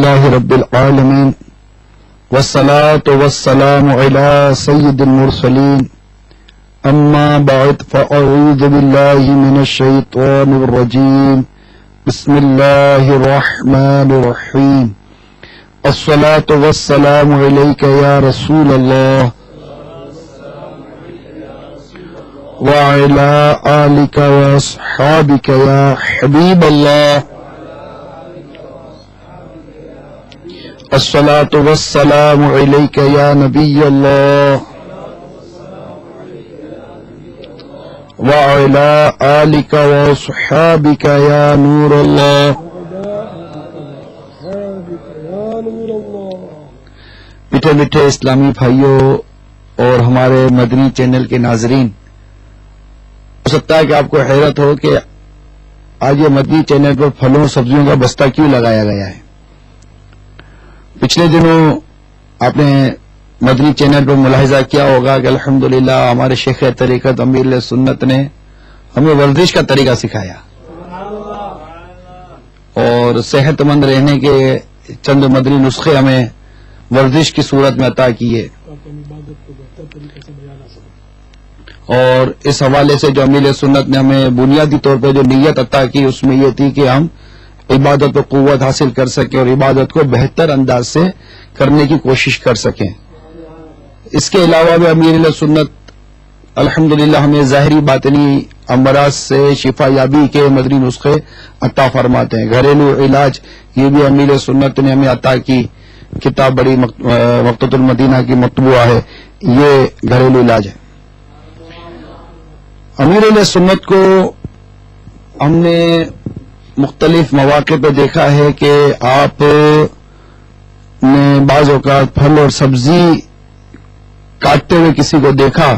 لله رب العالمين والصلاة والسلام على سيد المرسلين أما بعد فأعوذ بالله من الشيطان الرجيم بسم الله الرحمن الرحيم الصلاة والسلام عليك يا رسول الله وعلى آلك وأصحابك يا حبيب الله الصلاة والسلام عليك يا نبي الله وعلى آلك وأصحابك يا نور الله. میٹھے میٹھے اسلامی بھائیوں اور ہمارے مدنی چینل کے ناظرین، ہو سکتا ہے کہ آپ کو حیرت ہو کہ آج یہ مدنی چینل پر پھلوں سبزیوں کا بستہ کیوں لگایا گیا ہے. پچھلے دنوں آپ نے مدنی چینل پر ملاحظہ کیا ہوگا کہ الحمدللہ ہمارے شیخ طریقت امیر سنت نے ہمیں ورزش کا طریقہ سکھایا اور صحت مند رہنے کے چند مدنی نسخے ہمیں ورزش کی صورت میں عطا کیے. اور اس حوالے سے جو امیر سنت نے ہمیں بنیادی طور پہ جو نیت عطا کی اس میں یہ تھی کہ ہم عبادت کو قوت حاصل کر سکیں اور عبادت کو بہتر انداز سے کرنے کی کوشش کر سکیں. اس کے علاوہ بھی امیر سنت الحمدللہ ہمیں ظاہری باطنی امراض سے شفا یابی کے مدنی نسخے عطا فرماتے ہیں. گھریلو علاج یہ بھی امیر سنت نے ہمیں عطا کی کتاب بڑی مقتۃ المدینہ کی مطبوعہ ہے، یہ گھریلو علاج ہے. امیر سنت کو ہم نے مختلف مواقع پہ دیکھا ہے کہ آپ نے بعض اوقات پھل اور سبزی کاٹتے ہوئے کسی کو دیکھا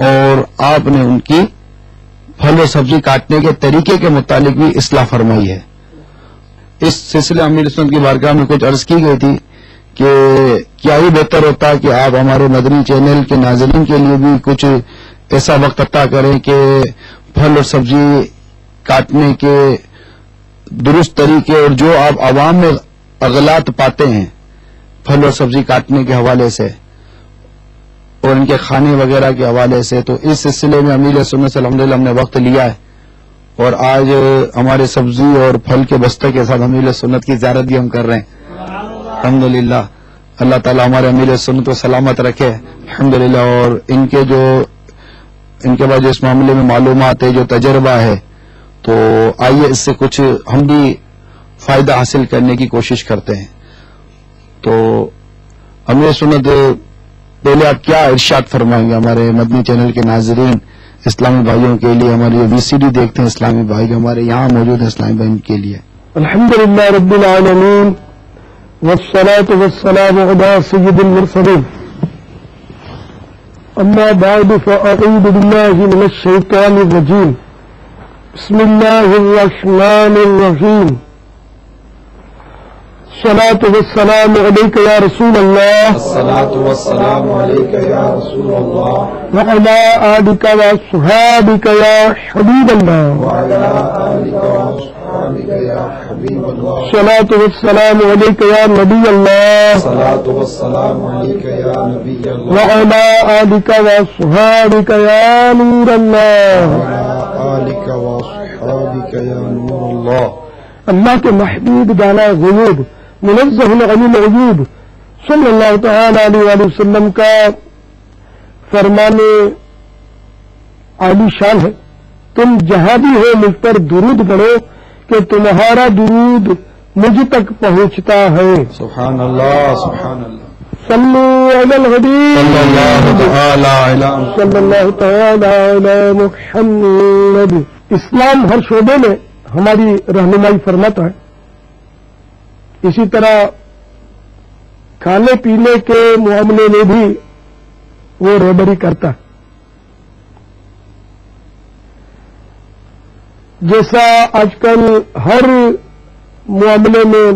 اور آپ نے ان کی پھل اور سبزی کاٹنے کے طریقے کے متعلق بھی اصلاح فرمائی ہے. اس سلسلے امیر سنت کی بارگاہ میں کچھ عرض کی گئی تھی کہ کیا ہی بہتر ہوتا کہ آپ ہمارے مدنی چینل کے ناظرین کے لیے بھی کچھ ایسا وقت عطا کریں کہ پھل اور سبزی کاٹنے کے درست طریقے اور جو آپ عوام میں اغلاط پاتے ہیں پھل اور سبزی کاٹنے کے حوالے سے اور ان کے کھانے وغیرہ کے حوالے سے، تو اس سلسلے میں امیر سنت سے الحمدللہ ہم نے وقت لیا ہے اور آج ہمارے سبزی اور پھل کے بستے کے ساتھ امیر سنت کی زیارت بھی ہم کر رہے ہیں. الحمدللہ اللہ تعالی ہمارے امیر سنت کو سلامت رکھے الحمدللہ. اور ان کے بعد جو اس معاملے میں معلومات ہے، جو تجربہ ہے، تو آئیے اس سے کچھ ہم بھی فائدہ حاصل کرنے کی کوشش کرتے ہیں. تو امیر سنت پہلے آپ کیا ارشاد فرمائیں گے ہمارے مدنی چینل کے ناظرین اسلامی بھائیوں کے لیے، ہماری وی سی ڈی دیکھتے ہیں اسلامی بھائی جو ہمارے یہاں موجود ہیں اسلامی بھائی کے لیے؟ الحمدللہ رب العالمین والصلاة والسلام علی سید المرسلین اما بعد فاعوذ باللہ من الشیطان الرجیم بسم اللہ الرحمن الرحیم الصلاة والسلام علیک یا رسول اللہ الصلاة والسلام علیک یا رسول اللہ وعلی آلک واصحابک یا حبیب اللہ وعلی آلک واصحابک یا حبیب اللہ الصلاة والسلام علیک یا نبی اللہ الصلاة والسلام علیک یا نبی اللہ وعلی آلک واصحابک یا نور اللہ وعلی آلک واصحابک یا نور اللہ. اللہ کے محبوب دانا غیوب منزہ عن العیوب صلی اللہ تعالی علیہ وآلہ وسلم کا فرمان عالی شان ہے، تم جہاں بھی ہو مجھ پر درود پڑھو کہ تمہارا درود مجھ تک پہنچتا ہے. سبحان اللہ سبحان اللہ. صلو علی الحبیب صلی اللہ تعالی علی محمد. اسلام ہر شعبے میں ہماری رہنمائی فرماتا ہے، اسی طرح کھانے پینے کے معاملے میں بھی وہ رہبری کرتا ہے. جیسا آج کل ہر معاملے میں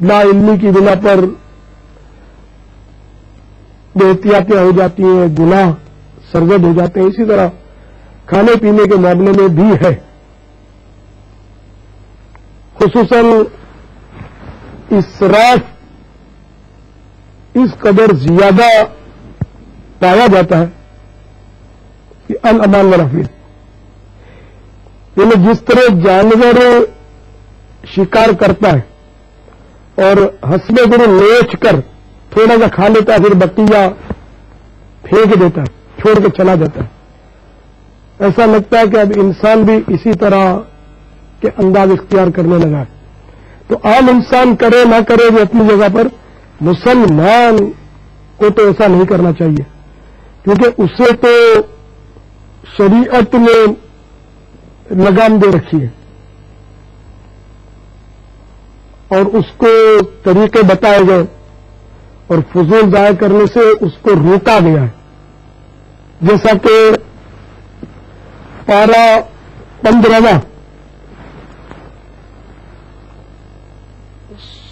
لا علمی کی بنا پر بے احتیاطیاں ہو جاتی ہیں، گناہ سرزد ہو جاتے ہیں، اسی طرح کھانے پینے کے معاملے میں بھی ہے. خصوصاً اسراف اس قدر زیادہ پایا جاتا ہے کہ الامان والحفیظ، یعنی جس طرح جانور شکار کرتا ہے اور ہنسنے کو نیچ کر تھوڑا سا کھا لیتا ہے، پھر بقیہ پھینک دیتا ہے، چھوڑ کے چلا جاتا ہے، ایسا لگتا ہے کہ اب انسان بھی اسی طرح کے انداز اختیار کرنے لگا ہے۔ تو عام انسان کرے نہ کرے وہ اپنی جگہ پر، مسلمان کو تو ایسا نہیں کرنا چاہیے، کیونکہ اسے تو شریعت نے لگام دے رکھی ہے اور اس کو طریقے بتائے گئے اور فضول ضائع کرنے سے اس کو روکا گیا ہے، جیسا کہ پارہ 15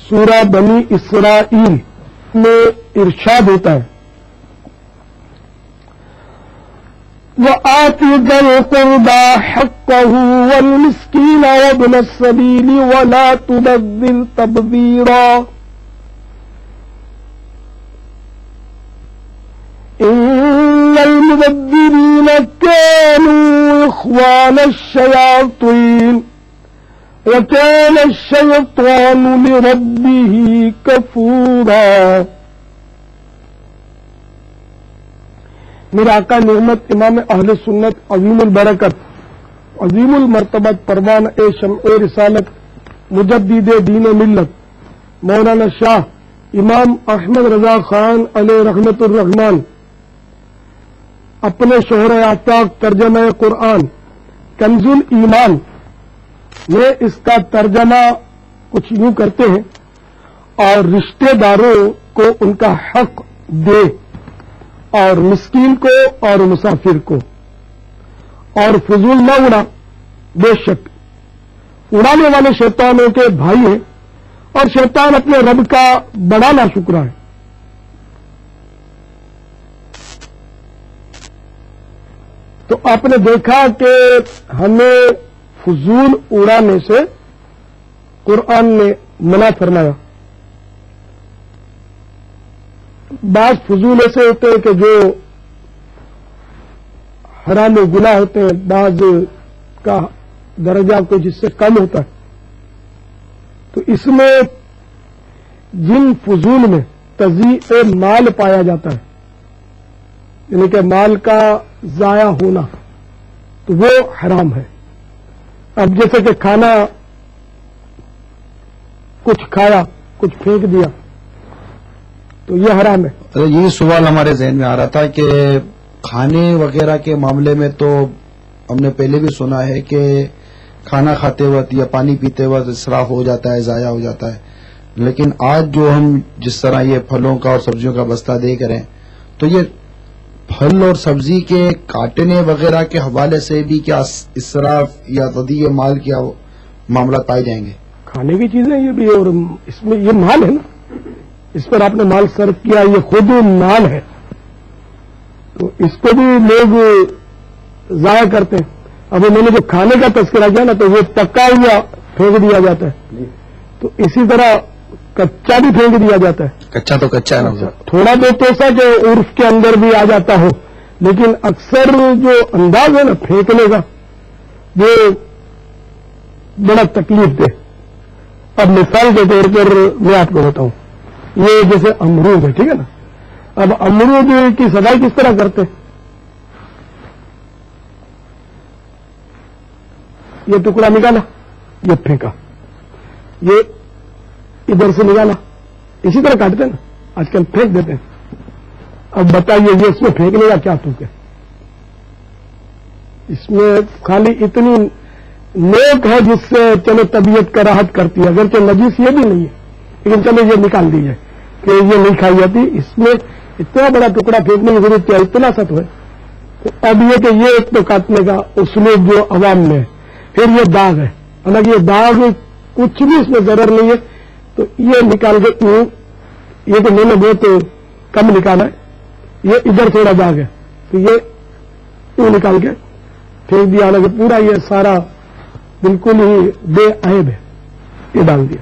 سورہ بنی اسرائیل میں ارشاد ہوتا ہے، وَآتِ ذَا الْقُرْبَى حَقَّهُ وَالْمِسْكِينَ وَابْنَ السَّبِيلِ وَلَا تُبَذِّرْ تَبْذِيرًا إِنَّ الْمُبَذِّرِينَ كَانُوا إِخْوَانَ الشَّيَاطِينِ وَكَانَ الشَّيْطَانُ لِرَبِّهِ كَفُورًا۔ میرا آقا نعمت امام اہل سنت عظیم البرکت عظیم المرتبت پروان شمع رسالت مجدد دین و ملت مولانا شاہ امام احمد رضا خان علیہ رحمت الرحمان اپنے شہر آفاق ترجمہ قرآن کنز الایمان میں اس کا ترجمہ کچھ یوں کرتے ہیں، اور رشتہ داروں کو ان کا حق دے، اور مسکین کو اور مسافر کو، اور فضول نہ اڑا، بے شک اڑانے والے شیطانوں کے بھائی ہیں اور شیطان اپنے رب کا بڑا ناشکرا ہے۔ تو آپ نے دیکھا کہ ہمیں فضول اڑانے سے قرآن نے منع فرمایا۔ بعض فضول ایسے ہوتے ہیں کہ جو حرام و گناہ ہوتے ہیں، بعض کا درجہ کو جس سے کم ہوتا ہے، تو اس میں جن فضول میں تضییع مال پایا جاتا ہے، یعنی کہ مال کا ضائع ہونا، تو وہ حرام ہے۔ اب جیسے کہ کھانا کچھ کھایا کچھ پھینک دیا تو یہ حرام ہے۔ یہ سوال ہمارے ذہن میں آ رہا تھا کہ کھانے وغیرہ کے معاملے میں تو ہم نے پہلے بھی سنا ہے کہ کھانا کھاتے وقت یا پانی پیتے وقت اسراف ہو جاتا ہے، ضائع ہو جاتا ہے، لیکن آج جو ہم جس طرح یہ پھلوں کا اور سبزیوں کا بستہ دیکھ رہے ہیں، تو یہ پھل اور سبزی کے کاٹنے وغیرہ کے حوالے سے بھی کیا اسراف یا تضییع مال کیا معاملات پائے جائیں گے؟ کھانے کی چیزیں یہ بھی، اور اس میں یہ مال ہے نا، اس پر آپ نے مال صرف کیا، یہ خود مال ہے، تو اس کو بھی لوگ ضائع کرتے ہیں۔ ابھی میں نے جو کھانے کا تذکرہ کیا نا، تو وہ پکا ہوا پھینک دیا جاتا ہے، تو اسی طرح کچا بھی پھینک دیا جاتا ہے۔ کچا تو کچا ہے نا، تھوڑا بہت ایسا کہ عرف کے اندر بھی آ جاتا ہو، لیکن اکثر جو انداز ہے نا پھینکنے کا، وہ بڑا تکلیف دہ۔ اب مثال کے طور پر میں آپ کو بتاؤں، یہ جیسے امرود ہے، ٹھیک ہے نا، اب امرود کی صفائی کس طرح کرتے؟ یہ ٹکڑا نکالا، یہ پھینکا، یہ ادھر سے نکالا، اسی طرح کاٹتے ہیں نا، آج کل پھینک دیتے ہیں۔ اب بتائیے یہ اس میں پھینکنے کا کیا تک ہے؟ اس میں خالی اتنی نیک ہے جس سے چلو طبیعت کا راحت کرتی ہے، اگرچہ نجیس یہ بھی نہیں ہے، لیکن چلو یہ نکال دی جائے کہ یہ نہیں کھائی جاتی، اس میں اتنا بڑا ٹکڑا پھینکنے کی ضرورت کیا، اتنا سا تو ہے۔ تو اب یہ کہ یہ ایک تو کاٹنے کا اسلوب جو عوام میں ہے، پھر یہ داغ ہے، حالانکہ یہ داغ کچھ بھی اس میں ضرر نہیں ہے، تو یہ نکال کے یہ تو میں نے بہت کم نکالا ہے، یہ ادھر تھوڑا داغ ہے، تو یہ نکال کے پھینک دیا، حالانکہ پورا یہ سارا بالکل ہی بے عیب ہے، یہ ڈال دیا۔